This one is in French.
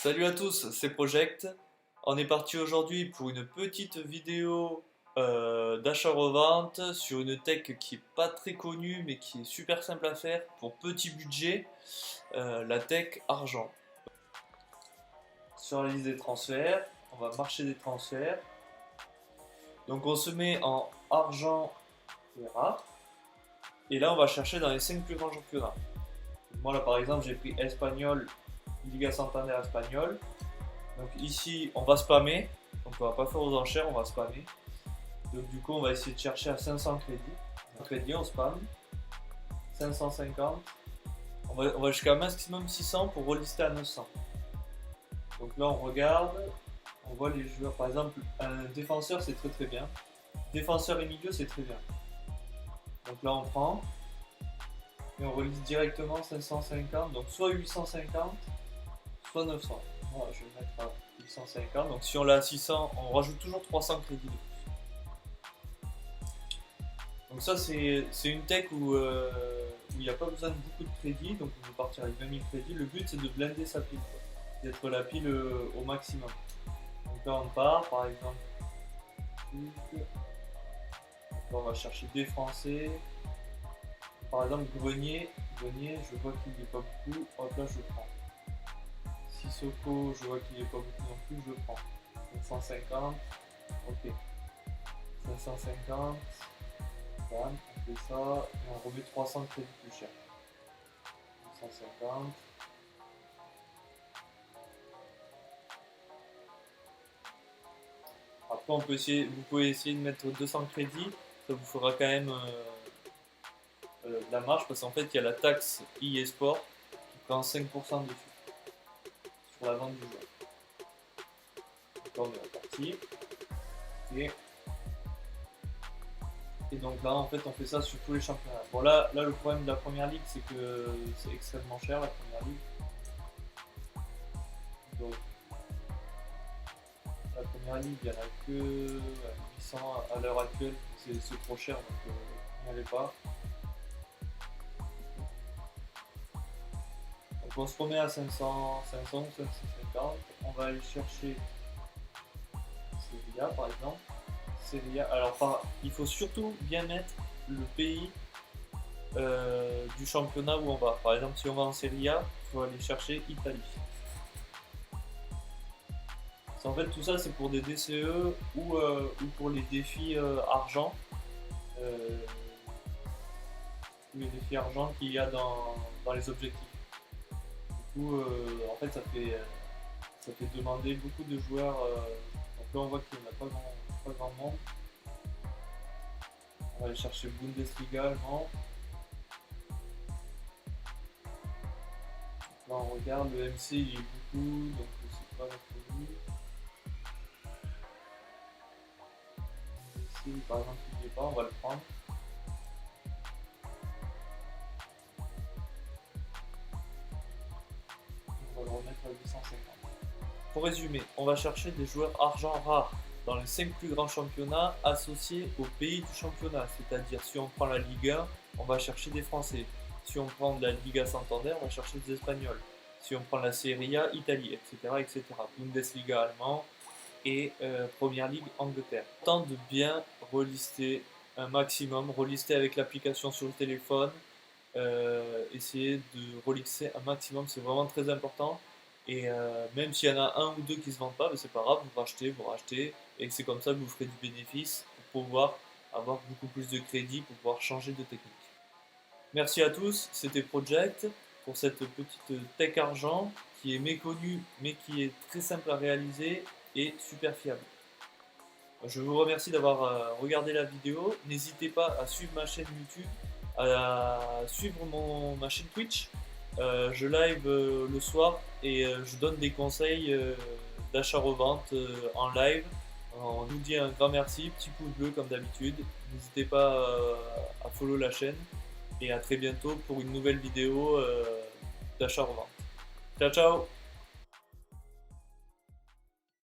Salut à tous, c'est Project. On est parti aujourd'hui pour une petite vidéo d'achat-revente sur une tech qui est pas très connue mais qui est super simple à faire pour petit budget, la tech argent. Sur la liste des transferts, on va marcher des transferts. Donc on se met en argent et rare. Et là on va chercher dans les 5 plus grands championnats. Moi là par exemple j'ai pris Espagnol, Liga Santander Espagnol. Donc ici on va spammer, donc on va pas faire aux enchères, on va spammer. Donc du coup on va essayer de chercher à 500 crédits, on spam, 550, on va jusqu'à maximum 600 pour relister à 900. Donc là on regarde, on voit les joueurs, par exemple un défenseur c'est très bien, défenseur et milieu c'est très bien. Donc là on prend, et on relise directement 550, donc soit 850, soit 900. Moi je vais mettre à 850, donc si on l'a à 600, on rajoute toujours 300 crédits. Donc ça c'est une tech où il n'y a pas besoin de beaucoup de crédits, donc on peut partir avec 20 000 crédits. Le but c'est de blender sa pile, d'être la pile au maximum. Donc là on part par exemple, donc là, on va chercher des Français. Par exemple Grenier, je vois qu'il n'est pas beaucoup, hop là je prends. Sissoko, je vois qu'il n'est pas beaucoup non plus, je prends. 550, ok. 550, bam, on fait ça, et on remet 300 crédits plus cher. 150. Après on peut essayer, vous pouvez essayer de mettre 200 crédits, ça vous fera quand même de la marge parce qu'en fait il y a la taxe e-sport qui prend 5% dessus sur la vente du joueur. Donc là on est reparti. Et donc là en fait on fait ça sur tous les championnats. Bon là le problème de la première ligue c'est que c'est extrêmement cher la première ligue. Donc la première ligue il n'y en a que 800 à l'heure actuelle, c'est trop cher donc n'y allez pas. Donc on se remet à 500 ou 550, on va aller chercher Sevilla par exemple. Sevilla, alors il faut surtout bien mettre le pays du championnat où on va. Par exemple si on va en Serie A, il faut aller chercher Italie. En fait tout ça c'est pour des DCE ou pour les défis argent. Les défis argent qu'il y a dans les objectifs. Du coup en fait ça fait demander beaucoup de joueurs. Donc là on voit qu'il n'y en a pas grand monde. On va aller chercher Bundesliga allemand. Là on regarde, le MC il est beaucoup, donc c'est pas notre vie. Ici par exemple il n'y est pas, on va le prendre. On va le remettre à 850. Pour résumer, on va chercher des joueurs argent rares dans les 5 plus grands championnats associés au pays du championnat. C'est-à-dire si on prend la Ligue 1, on va chercher des Français. Si on prend de la Liga Santander, on va chercher des Espagnols. Si on prend la Serie A, Italie, etc. Bundesliga allemand et Première Ligue Angleterre. Tente de bien relister un maximum, relister avec l'application sur le téléphone. Essayer de relister un maximum, c'est vraiment très important. Et même s'il y en a un ou deux qui se vendent pas, c'est pas grave, vous rachetez, et c'est comme ça que vous ferez du bénéfice pour pouvoir avoir beaucoup plus de crédit, pour pouvoir changer de technique. Merci à tous, c'était Project pour cette petite tech argent qui est méconnue mais qui est très simple à réaliser et super fiable. Je vous remercie d'avoir regardé la vidéo, n'hésitez pas à suivre ma chaîne YouTube, à suivre ma chaîne Twitch. Je live le soir et je donne des conseils d'achat-revente en live. On vous dit un grand merci, petit pouce bleu comme d'habitude. N'hésitez pas à follow la chaîne et à très bientôt pour une nouvelle vidéo d'achat-revente. Ciao ciao!